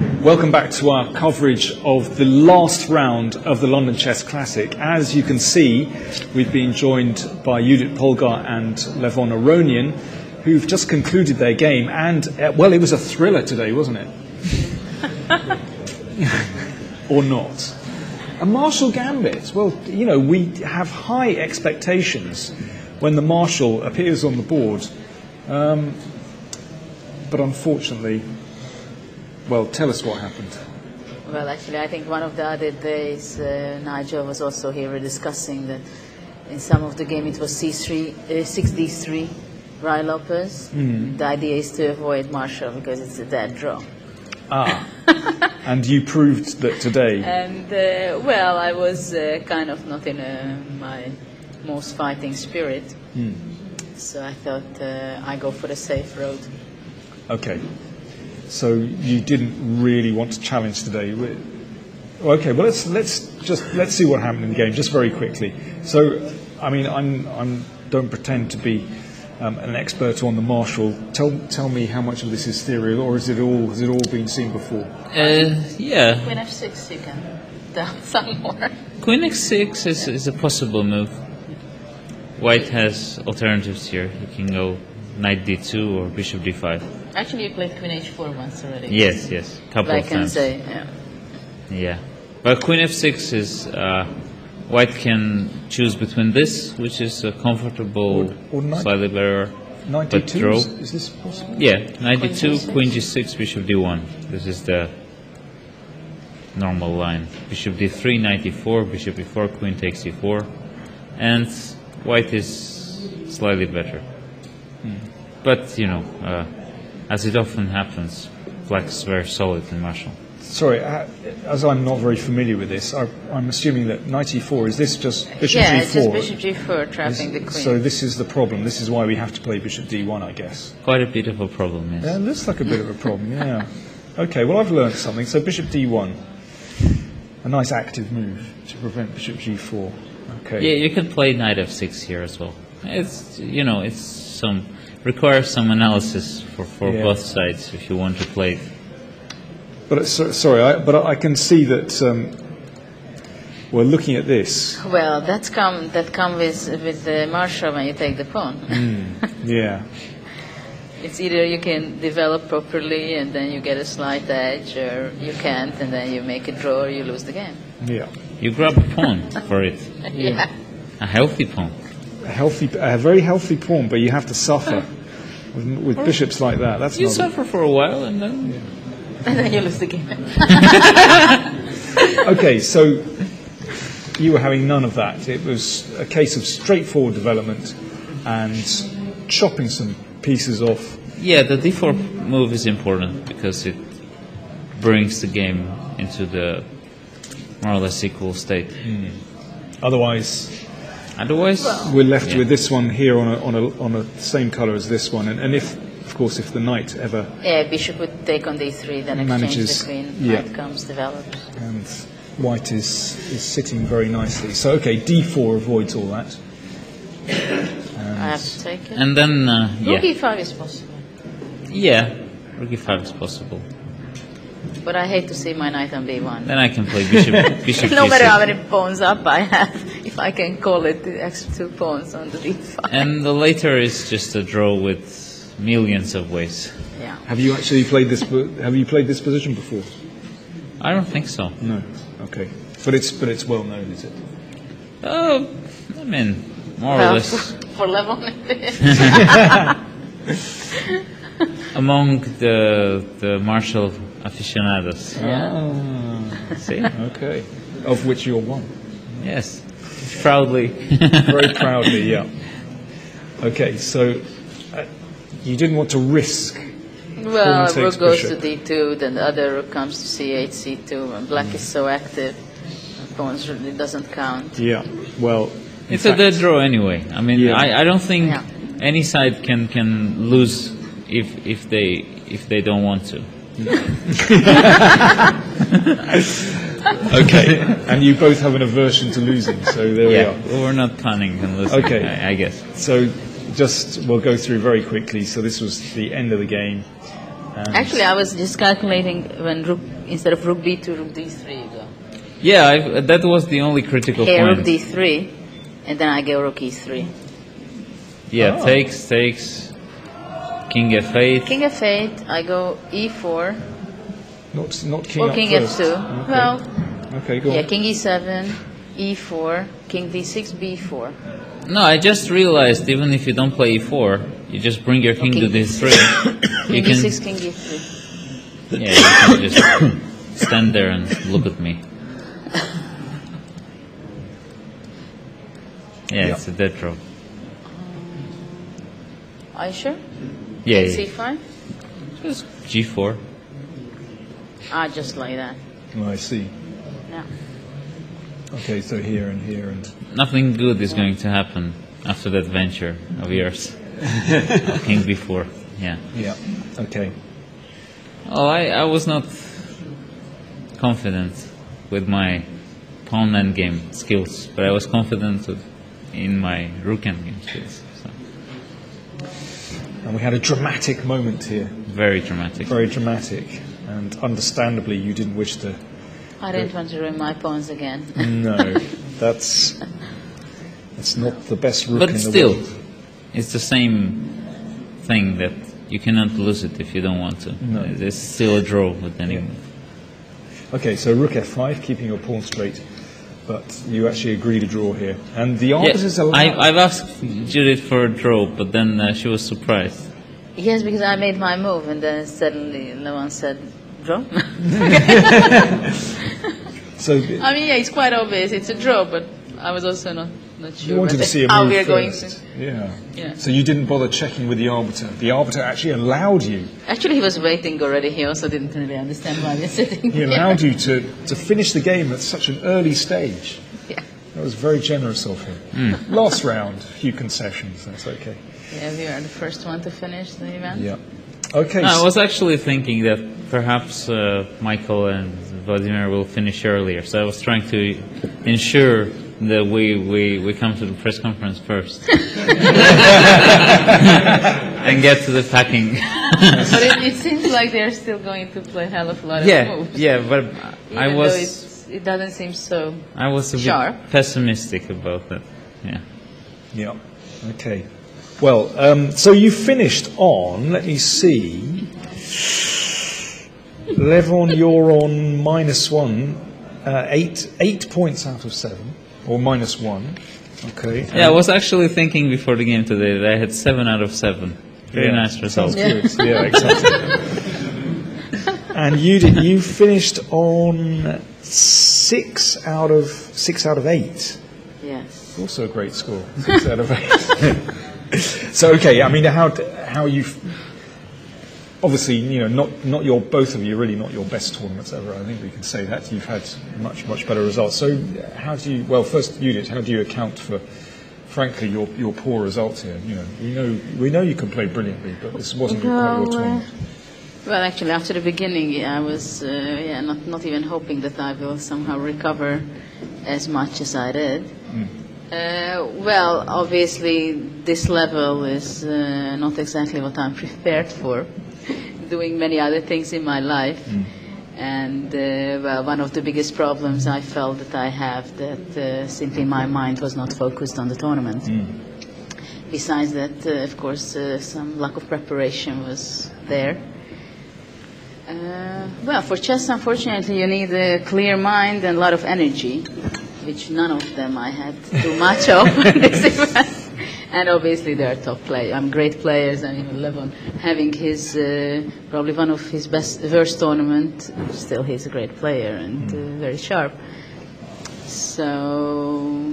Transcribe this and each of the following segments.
Welcome back to our coverage of the last round of the London Chess Classic. As you can see, we've been joined by Judit, Polgar and Levon, Aronian, who've just concluded their game. And, well, it was a thriller today, wasn't it? Or not? A Marshall Gambit. Well, you know, we have high expectations when the Marshall appears on the board. But unfortunately, well, tell us what happened. Well, actually, I think one of the other days, Nigel was also here discussing that in some of the game it was C3, 6D3, Rai Lopez. The idea is to avoid Marshall because it's a dead draw. Ah, and you proved that today. And, well, I was kind of not in my most fighting spirit. So I thought I go for the safe road. Okay. So you didn't really want to challenge today. Okay, well let's see what happened in the game just very quickly. So, I mean, I don't pretend to be an expert on the Marshall. Tell me how much of this is theory, or has it all been seen before? Yeah. Queen F6, you can down some more. Queen X6 is a possible move. White has alternatives here. He can go Knight D2 or Bishop D5. Actually, you played Queen H4 once already. Yes, couple of times. I can say, yeah. Yeah, but Queen F6 is White can choose between this, which is a comfortable, or slightly better, Knight but D2, draw. is this possible? Yeah, Knight D2, Queen G6, Bishop D1. This is the normal line. Bishop D3, Knight E4, Bishop E4, Queen takes E4, and White is slightly better. But you know, as it often happens, Black is very solid in Marshall. Sorry, as I'm not very familiar with this, I'm assuming that Knight E4, is this just Bishop G4? Yeah, it's just Bishop G4 trapping the Queen. So this is the problem. This is why we have to play Bishop D1, I guess. Quite a bit of a problem, yes. Yeah, it looks like a bit of a problem, yeah. Okay, well, I've learned something. So Bishop D1, a nice active move to prevent Bishop G4. Okay. Yeah, you can play Knight F6 here as well. It's, you know, requires some analysis for both sides if you want to play it. But but I can see that. Well, looking at this. Well, that come with the Marshall when you take the pawn. Yeah. It's either you can develop properly and then you get a slight edge, or you can't and then you make a draw or you lose the game. Yeah. You grab a pawn for it. Yeah. A healthy pawn. A very healthy pawn, but you have to suffer with bishops like that. That's you suffer for a while and then. Yeah. And then you lose the game. Okay, so you were having none of that. It was a case of straightforward development and chopping some pieces off. Yeah, the D4 move is important because it brings the game into the more or less equal state. Otherwise, we're left with this one here on a same color as this one, and if the knight ever bishop would take on D3, then exchange the queen. Knight comes developed, and white is sitting very nicely. So D4 avoids all that. I have to take it. And then Rook E5 is possible. Yeah, Rook E5 is possible. But I hate to see my knight on B1. Then I can play bishop No G6. matter how many pawns up I have, if I can call it the extra 2 pawns on the D5. And the later is just a draw with millions of ways. Yeah. Have you actually played this? Have you played this position before? I don't think so. No. Okay. But it's well known, is it? I mean, more or less. For Levon it is. Among the Marshall aficionados. Yeah. See? Okay. Of which you're one. Yes. Proudly. Very proudly, yeah. Okay, so you didn't want to risk. Well, rook goes to D2, then the other rook comes to C8, C2, and black is so active, pawns really doesn't count. Yeah, well... It's a dead draw anyway. I mean, I don't think any side can lose if they don't want to. Okay, and you both have an aversion to losing, so there we are. Well, we're not planning on losing, okay. I guess. So we'll go through very quickly. So this was the end of the game. Actually, I was just calculating when rook instead of rook b2, rook d3 you go. Yeah, that was the only critical Here point. rook d3, and then I go rook e3. Yeah, takes, king f8. King f8, I go e4, Not king or up king first. f2. Okay. Well, Okay, go yeah, on. king e7, e4, king d6, b4. No, I just realized even if you don't play e4, you just bring your king to king d3. King You can, d6, king e3. yeah, you can just stand there and look at me. Yeah, Yeah. it's a dead draw. Are you sure? Yeah, King yeah. c5? Just g4. Just like that. Oh, I see. Yeah. Okay, so here and here and... Nothing good is going to happen after that venture of yours. King b4. Yeah. Yeah, okay. Oh, I was not confident with my pawn endgame skills, but I was confident in my rook endgame skills. So, And we had a dramatic moment here. very dramatic. Very dramatic. And understandably, you didn't wish to... I didn't want to ruin my pawns again. No, that's not the best rook But in the still, world. it's the same thing that you cannot lose it if you don't want to. No. It's still a draw with any move. Okay, so rook f5, keeping your pawn straight, but you actually agree to draw here. And the arbiters allow... I've asked Judit for a draw, but then she was surprised. Yes, because I made my move, and then suddenly Levon said, draw? So I mean, yeah, it's quite obvious. It's a draw, but I was also not sure you wanted to see a how move we are going first. to. Yeah. Yeah. So you didn't bother checking with the arbiter. The arbiter actually allowed you. Actually, he was waiting already. He also didn't really understand why we were sitting He here. allowed you to finish the game at such an early stage. Yeah. That was very generous of him. Last round, a few concessions. That's okay. Yeah, we are the first one to finish the event. Yeah. Okay. No, I so- was actually thinking that perhaps Michael and Vladimir will finish earlier, so I was trying to ensure that we come to the press conference first and get to the packing. But it seems like they're still going to play a hell of a lot of moves. but I Even was though it doesn't seem so. a bit sharp. pessimistic about that. Yeah. Yeah. Okay. Well, so you finished on, let me see, Levon, you're on -1, 8 points out of 7, or -1. Okay. Yeah, I was actually thinking before the game today that I had 7 out of 7. Very Yeah, nice result. Sounds good. Yeah, exactly. And you finished on 6 out of 8. Yes. Also a great score. 6 out of 8. So okay, I mean, how you obviously, you know, not your both of you really not your best tournaments ever. I think we can say that you've had much better results. So how do you? Well, first, Judit, how do you account for, frankly, your poor results here? You know, we know you can play brilliantly, but this wasn't quite your tournament. Well, actually, after the beginning, I was not even hoping that I will somehow recover as much as I did. Well, obviously, this level is not exactly what I'm prepared for, doing many other things in my life. And, well, one of the biggest problems I felt that I have, that simply my mind was not focused on the tournament. Besides that, of course, some lack of preparation was there. Well, for chess, unfortunately, you need a clear mind and a lot of energy, which none of them I had too much of in this event. And obviously they are top players. Great players, and even Levon having his probably one of his worst tournament. Still, he's a great player and very sharp. So,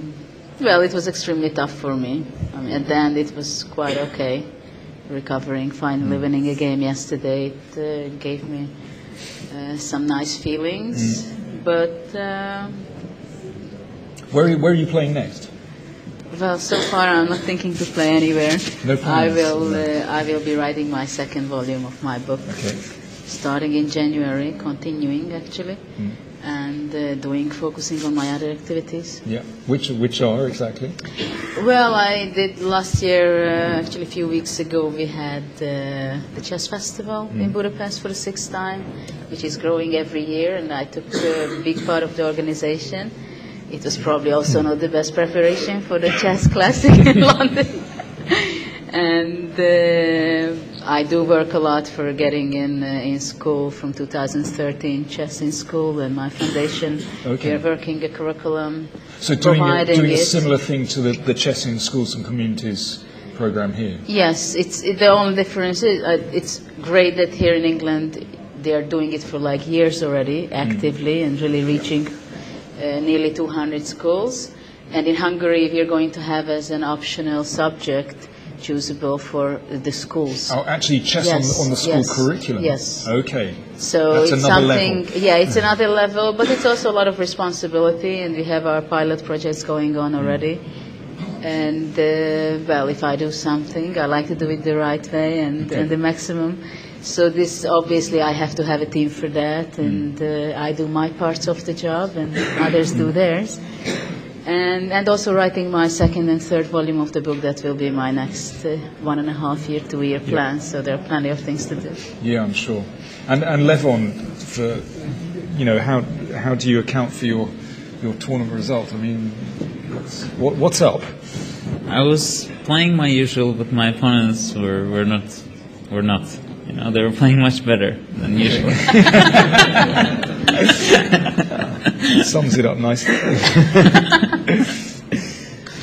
well, it was extremely tough for me. I mean, at the end, it was quite okay. Recovering, finally winning a game yesterday, it gave me some nice feelings. But Where are you playing next? well, so far I'm not thinking to play anywhere. No plans? I will be writing my second volume of my book, Okay. starting in January, continuing actually. and focusing on my other activities. Yeah. Which are exactly? Well, I did last year, actually a few weeks ago, we had the chess festival in Budapest for the 6th time, which is growing every year, and I took a big part of the organization. It was probably also not the best preparation for the chess classic in London. And I do work a lot for getting in school from 2013, chess in school, and my foundation. Okay. We're working a curriculum. So doing a it. similar thing to the Chess in Schools and Communities program here? Yes, the only difference is it's great that here in England they are doing it for like years already, actively, and really reaching nearly 200 schools. And in Hungary we are going to have as an optional subject choosable for the schools. Oh, actually, chess on the school curriculum? Yes. Okay. So that's it's another something, level. yeah, it's another level, but it's also a lot of responsibility, and we have our pilot projects going on already. And, well, if I do something, I like to do it the right way and the maximum. So this, obviously, I have to have a team for that, and I do my parts of the job, and others do theirs. And also writing my 2nd and 3rd volume of the book. That will be my next 1.5 year, 2 year plan. So there are plenty of things to do. Yeah, I'm sure. And Levon, for, how do you account for your tournament result? I mean, what's up? I was playing my usual, but my opponents were not. They were playing much better than usual. Sums it up nicely.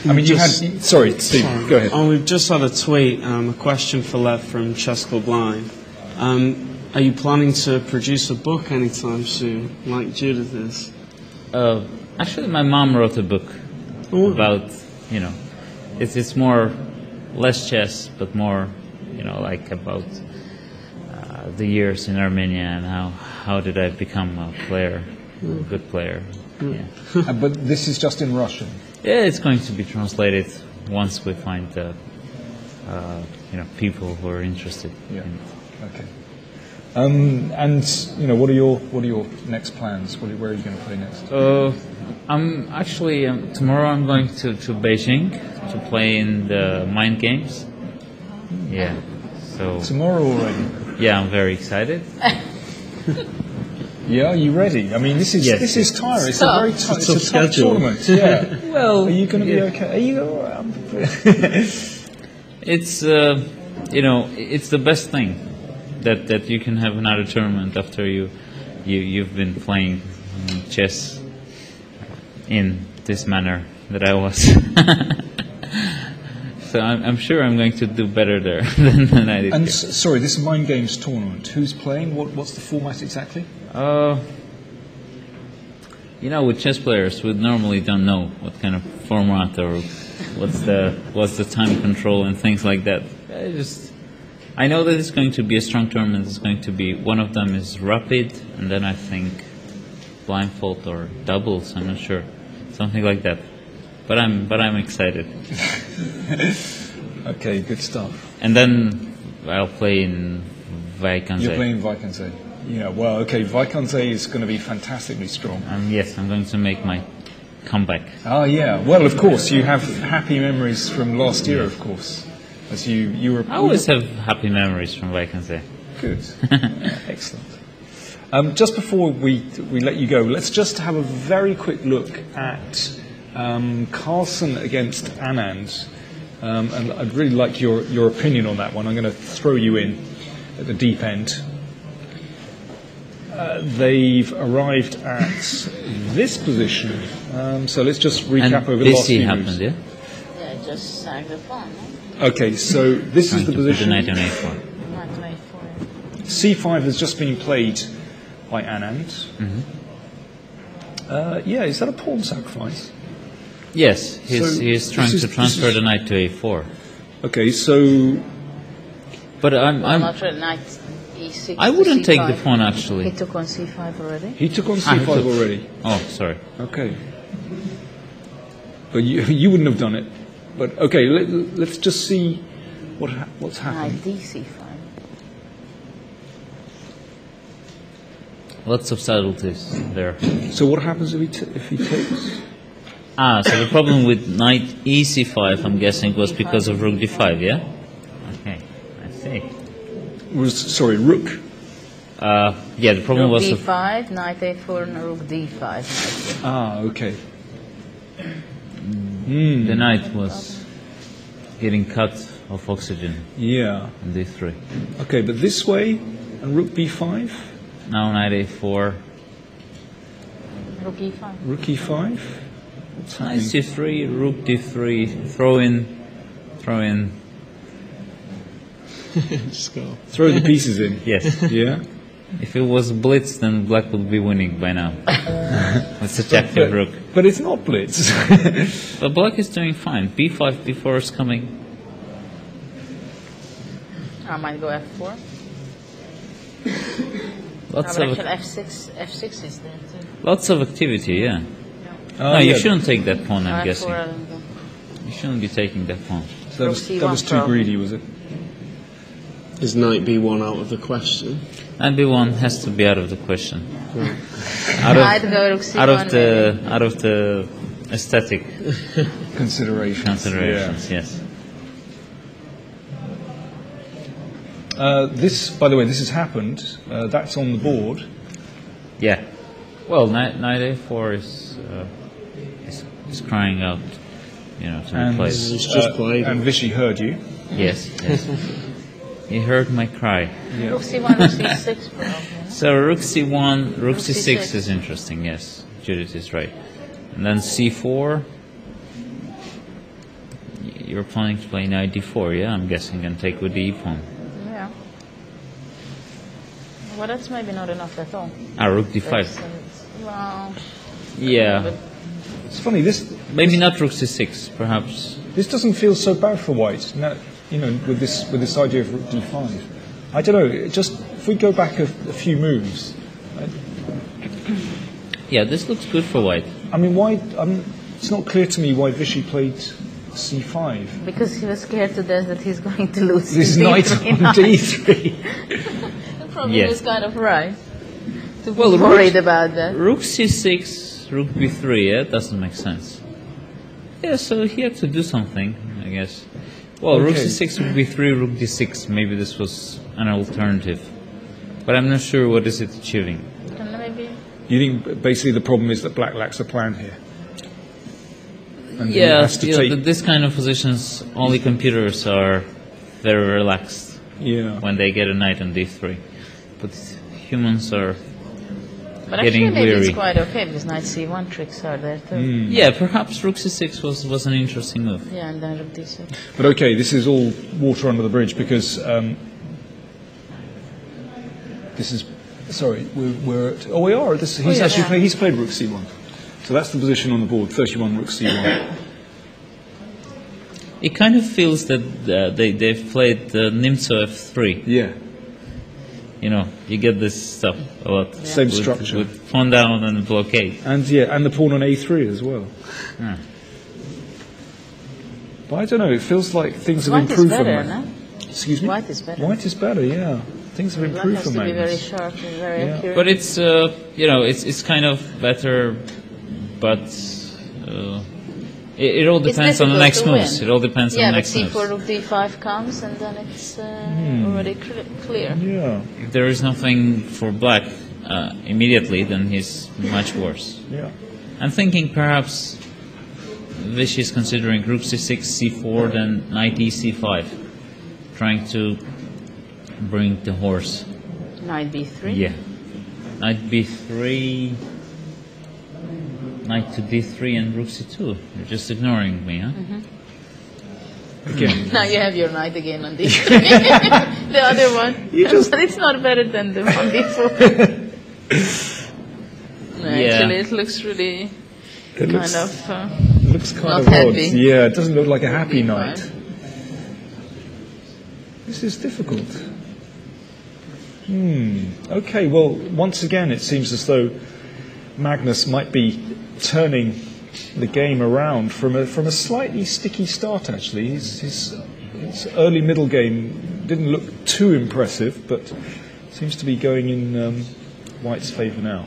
I mean, sorry, Steve, go ahead. We've just had a tweet, a question for Lev from Chess Club Blind. Are you planning to produce a book anytime soon, like Judit is? Actually, my mom wrote a book about, it's more, less chess, but more, like about the years in Armenia and how did I become a player, a good player. Yeah. But this is just in Russian? Yeah, it's going to be translated once we find people who are interested. Yeah. In it. Okay. And what are your next plans? Where are you going to play next? I'm actually tomorrow. I'm going to Beijing to play in the Mind Games. Yeah. So tomorrow already. Yeah, I'm very excited. Yeah, are you ready? I mean, this is tiring. It's a very tight tournament. Yeah. Well, are you going to be okay? Are you? It's it's the best thing that you can have another tournament after you've been playing chess in this manner that I was. So I'm sure I'm going to do better there than I did. And sorry, this Mind Games tournament, who's playing? What's the format exactly? With chess players, we normally don't know what kind of format or what's the time control and things like that. I know that it's going to be a strong tournament. It's going to be, one of them is rapid, and then I think blindfold or doubles. I'm not sure, something like that. But I'm excited. Okay, good stuff. And then I'll play in Vaikanze. You're playing Vaikanze. Yeah, well, okay, Vaikanze is going to be fantastically strong. Yes, I'm going to make my comeback. Oh, yeah. Well, of course, you have happy memories from last year, of course. As you were. I always have happy memories from Vaikanze. Good. Excellent. Just before we let you go, let's just have a very quick look at Carlsen against Anand. And I'd really like your opinion on that one. I'm going to throw you in at the deep end. They've arrived at this position. So let's just recap over the last few moves. Yeah? Yeah, just sack the pawn. Okay, so this is the position. Knight on a4. C5 has just been played by Anand. Yeah, is that a pawn sacrifice? Yes, he's trying to transfer the knight to a4. Okay, so. But I'm not really. Knight e6. I wouldn't C5. take the pawn actually. He took on c5 already. He took on c5 already. Oh, sorry. Okay. But you wouldn't have done it. But okay, let's just see what's happened. Knight d c5. Lots of subtleties there. So what happens if he takes? So the problem with knight e5, I'm guessing, was because of rook d5, yeah? Okay, I see. Sorry, rook. Yeah, the problem Rook was... d5, knight a4, and rook d5. Okay. The knight was getting cut of oxygen Yeah. on d3. Okay, but this way, and rook b5? Now knight a4. Rook e5. Rook e5? What's Knight happening? c3, rook d3, throw in. Just go. Throw the pieces in. Yes. Yeah? If it was blitz, then black would be winning by now. With such active rook. But it's not blitz. But black is doing fine. b5, b4 is coming. I might go f4. Lots Actually, of f6 is there too. lots of activity, yeah. Oh, No, you yeah. shouldn't take that pawn, I'm F4 guessing. and then You shouldn't be taking that pawn. So Rook that was c1 too probably. greedy, was it? Is knight b1 out of the question? And b1 has to be out of the question. I'd go rook c1. Out of the aesthetic Considerations. considerations, yes. This, by the way, this has happened. That's on the board. Yeah. Well, knight a4 is crying out, to And, replace. It's just played. and Vichy heard you. Yes. He heard my cry. Rook c1, rook c6 probably. So rook c1, rook c6 c6. is interesting, yes. Judit is right. And then c4. You're planning to play knight d4, yeah, I'm guessing, and take with the e-pawn. Yeah. Well, that's maybe not enough at all. Rook d5. Well, Yeah. It's funny, this Maybe not rook c6, perhaps. doesn't feel so bad for white. Now, with this idea of rook d5. I don't know. If we go back a few moves, Yeah, this looks good for white. I mean, why? It's not clear to me why Vichy played c5. because he was scared to death that he's going to lose. This his knight d3 on d3. Probably Yes. was kind of right. To be Well, worried about that. Rook c6, rook b3, yeah, doesn't make sense. Yeah, so he had to do something, I guess. Well, rook Okay. c6, rook b3, rook d6, maybe this was an alternative. But I'm not sure what is it achieving. And maybe You think basically the problem is that black lacks a plan here? And he Yeah, has to take. this kind of positions, only computers are very relaxed Yeah. when they get a knight on d3. But humans are But getting actually, maybe weary. it's quite okay because knight c1 tricks are there too. Yeah, perhaps rook c6 was an interesting move. Yeah, and then rook d6. But okay, this is all water under the bridge because this is. Sorry, we're at. Oh, we are. He's played rook c1. So that's the position on the board. 31 rook c1. It kind of feels that they've played Nimzo f3. Yeah. You get this stuff a lot. Same structure. With pawn down and blockade. And the pawn on a3 as well. Ah. But I don't know. It feels like things have White is improved for better, Magnus. no? Excuse me. White is better. White is better. Yeah. Things have Black improved has for to be very Magnus. sharp and very Yeah. accurate. But it's it's kind of better, but it all depends on the difficult next to moves. win. It all depends on yeah, the but next moves. c4 rook d5 comes and then it's already clear. Yeah. If there is nothing for black immediately, then he's much worse. Yeah. I'm thinking perhaps Vichy is considering rook c6, c4, then knight e c5, trying to bring the horse. Knight b3. Yeah. Knight b3, knight to d3, and rook c2. You're just ignoring me, huh? Again. Now you have your knight again on d3. The other one. But it's not better than the one before. No, Yeah. Actually, it looks really It looks, kind of... it looks kind not of odd. happy. Yeah, it doesn't look like a happy B5. night. This is difficult. Okay, well, once again, it seems as though Magnus might be turning the game around from a slightly sticky start. Actually, his early middle game didn't look too impressive, but seems to be going in white's favour now.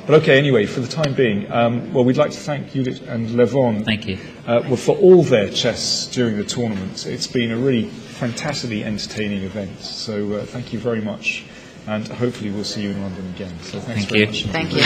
But okay, anyway, for the time being, well, we'd like to thank Judit and Levon. Thank you. Well, for all their chess during the tournament. It's been a really fantastically entertaining event. So thank you very much, and hopefully we'll see you in London again. So thanks Thank very you. much. Thank you.